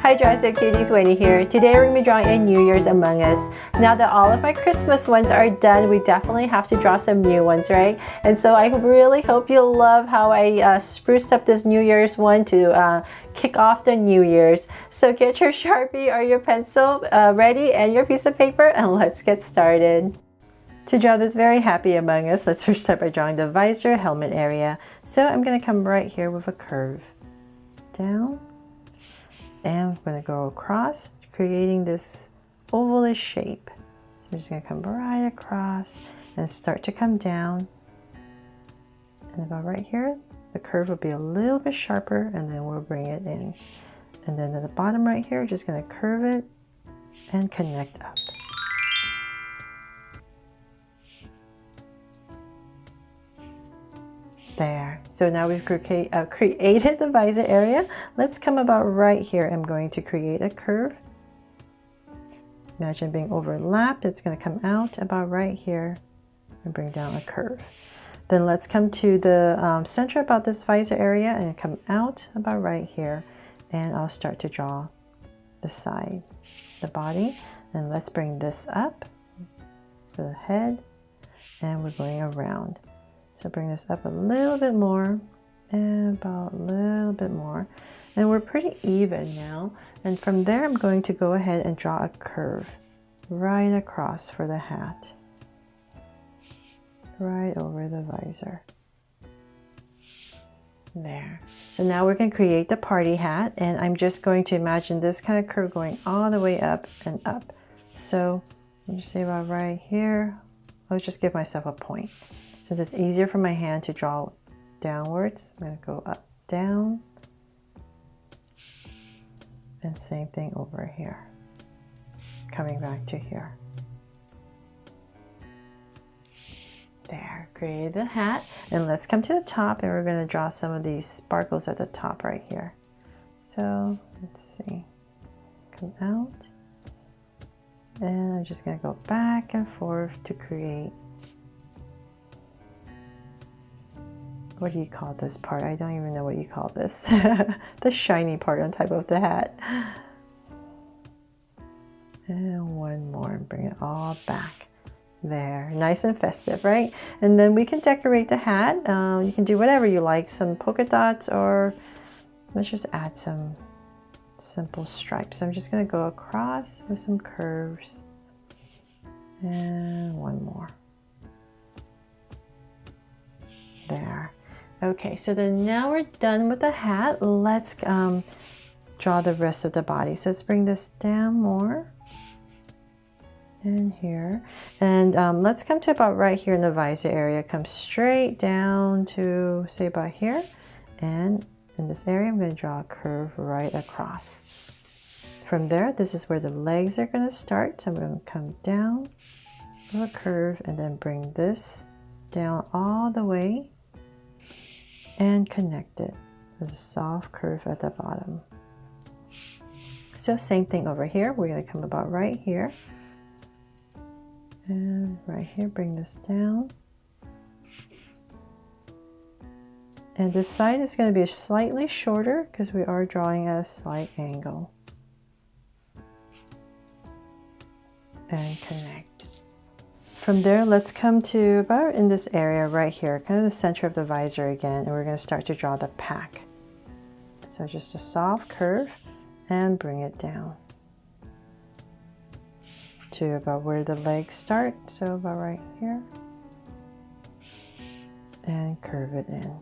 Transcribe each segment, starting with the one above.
Hi Drastic Cuties, Winnie here. Today we're going to be drawing a New Year's Among Us. Now that all of my Christmas ones are done, we definitely have to draw some new ones, right? And so I really hope you love how I spruced up this New Year's one to kick off the New Year's. So get your Sharpie or your pencil ready and your piece of paper, and let's get started. To draw this very happy Among Us, let's first start by drawing the visor helmet area. So I'm going to come right here with a curve down. And I'm going to go across, creating this ovalish shape. So I'm just going to come right across and start to come down. And about right here, the curve will be a little bit sharper, and then we'll bring it in. And then at the bottom right here, just going to curve it and connect up. There. So now we've created the visor area. Let's come about right here. I'm going to create a curve. Imagine being overlapped. It's going to come out about right here and bring down a curve. Then let's come to the center about this visor area and come out about right here. And I'll start to draw the side, the body. And let's bring this up for the head, and we're going around. So bring this up a little bit more and about a little bit more. And we're pretty even now. And from there, I'm going to go ahead and draw a curve right across for the hat. Right over the visor. There. So now we're going to create the party hat. And I'm just going to imagine this kind of curve going all the way up and up. So let me say about right here. I'll just give myself a point. Since it's easier for my hand to draw downwards, I'm going to go up, down, and same thing over here, coming back to here. There, create the hat, and let's come to the top, and we're going to draw some of these sparkles at the top right here. So let's see, come out, and I'm just going to go back and forth to create. What do you call this part? I don't even know what you call this. The shiny part on top of the hat. And one more and bring it all back. There, nice and festive, right? And then we can decorate the hat. You can do whatever you like, some polka dots, or let's just add some simple stripes. So I'm just gonna go across with some curves. And one more. There. Okay, so then now we're done with the hat. Let's draw the rest of the body. So let's bring this down more. And here. And let's come to about right here in the visor area. Come straight down to, say, about here. And in this area, I'm going to draw a curve right across. From there, this is where the legs are going to start. So I'm going to come down with a curve and then bring this down all the way and connect it with a soft curve at the bottom. So same thing over here. We're going to come about right here. And right here, bring this down. And this side is going to be slightly shorter because we are drawing at a slight angle. And connect. From there, let's come to about in this area right here, kind of the center of the visor again, and we're going to start to draw the pack. So just a soft curve and bring it down to about where the legs start, so about right here, and curve it in.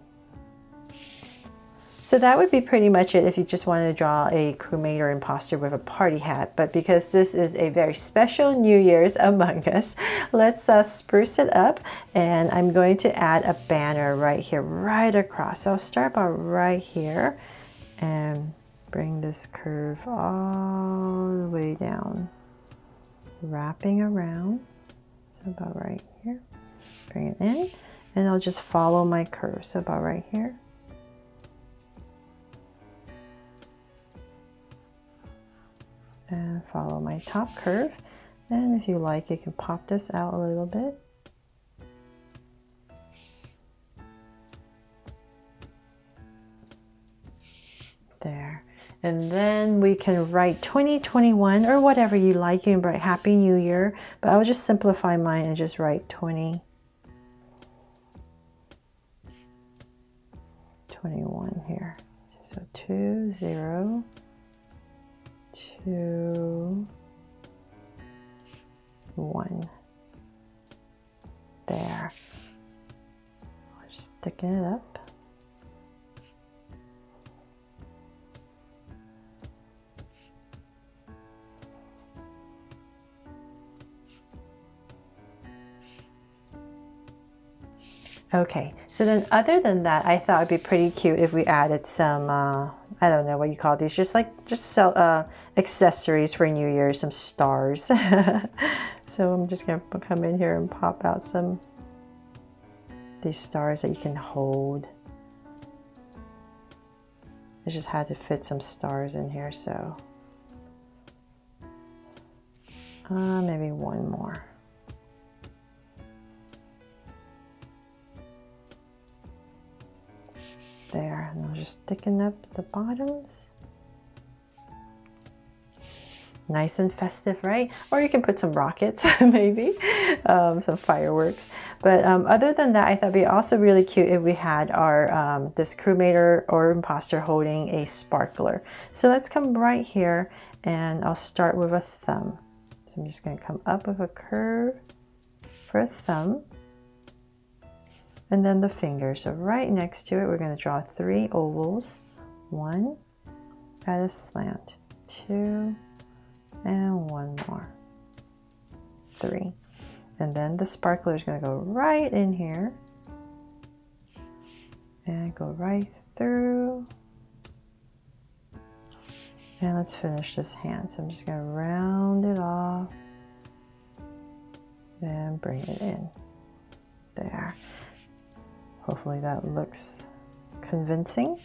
So that would be pretty much it if you just wanted to draw a crewmate or imposter with a party hat. But because this is a very special New Year's Among Us, let's spruce it up. And I'm going to add a banner right here, right across. So I'll start about right here and bring this curve all the way down, wrapping around. So about right here, bring it in, and I'll just follow my curve. So about right here. And follow my top curve, and if you like, you can pop this out a little bit. There. And And then we can write 2021 or whatever you like. You can write Happy New Year, but I will just simplify mine and just write 2021 here. So 2021. There. I'm just sticking it up. Okay, so then other than that, I thought it'd be pretty cute if we added some, I don't know what you call these, just accessories for New Year, some stars. So I'm just gonna come in here and pop out these stars that you can hold. I just had to fit some stars in here, so maybe one more. There, and I'm just sticking up the bottoms. Nice and festive, right? Or you can put some rockets, maybe, some fireworks. But other than that, I thought it'd be also really cute if we had our this crewmate or imposter holding a sparkler. So let's come right here, and I'll start with a thumb. So I'm just going to come up with a curve for a thumb. And then the finger. So right next to it, we're going to draw 3 ovals. 1 at a slant, 2, and 1 more, 3. And then the sparkler is going to go right in here and go right through. And let's finish this hand. So I'm just going to round it off and bring it in there. Hopefully that looks convincing.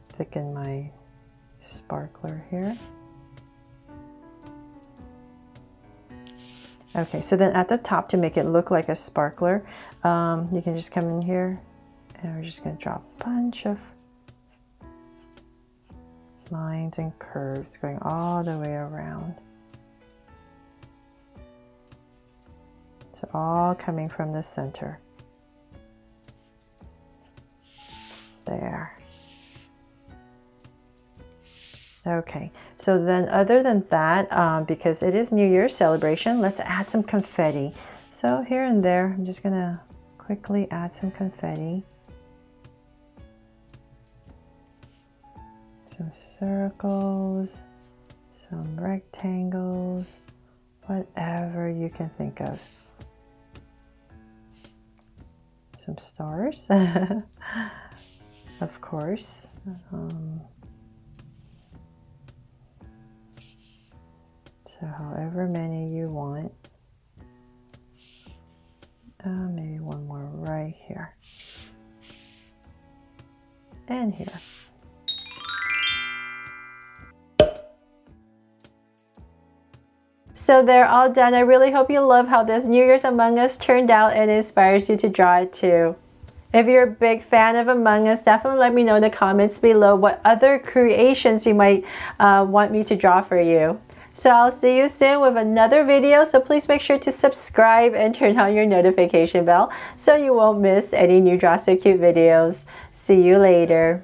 Thicken my sparkler here. Okay, so then at the top, to make it look like a sparkler, you can just come in here and we're just going to draw a bunch of lines and curves going all the way around. So all coming from the center. There. Okay, so then other than that, because it is New Year's celebration, let's add some confetti. So here and there, I'm just gonna quickly add some confetti. Some circles, some rectangles, whatever you can think of. Some stars, of course. So however many you want. Maybe one more right here. And here. So they're all done. I really hope you love how this New Year's Among Us turned out and inspires you to draw it too. If you're a big fan of Among Us, definitely let me know in the comments below what other creations you might want me to draw for you. So I'll see you soon with another video, so please make sure to subscribe and turn on your notification bell so you won't miss any new Draw So Cute videos. See you later.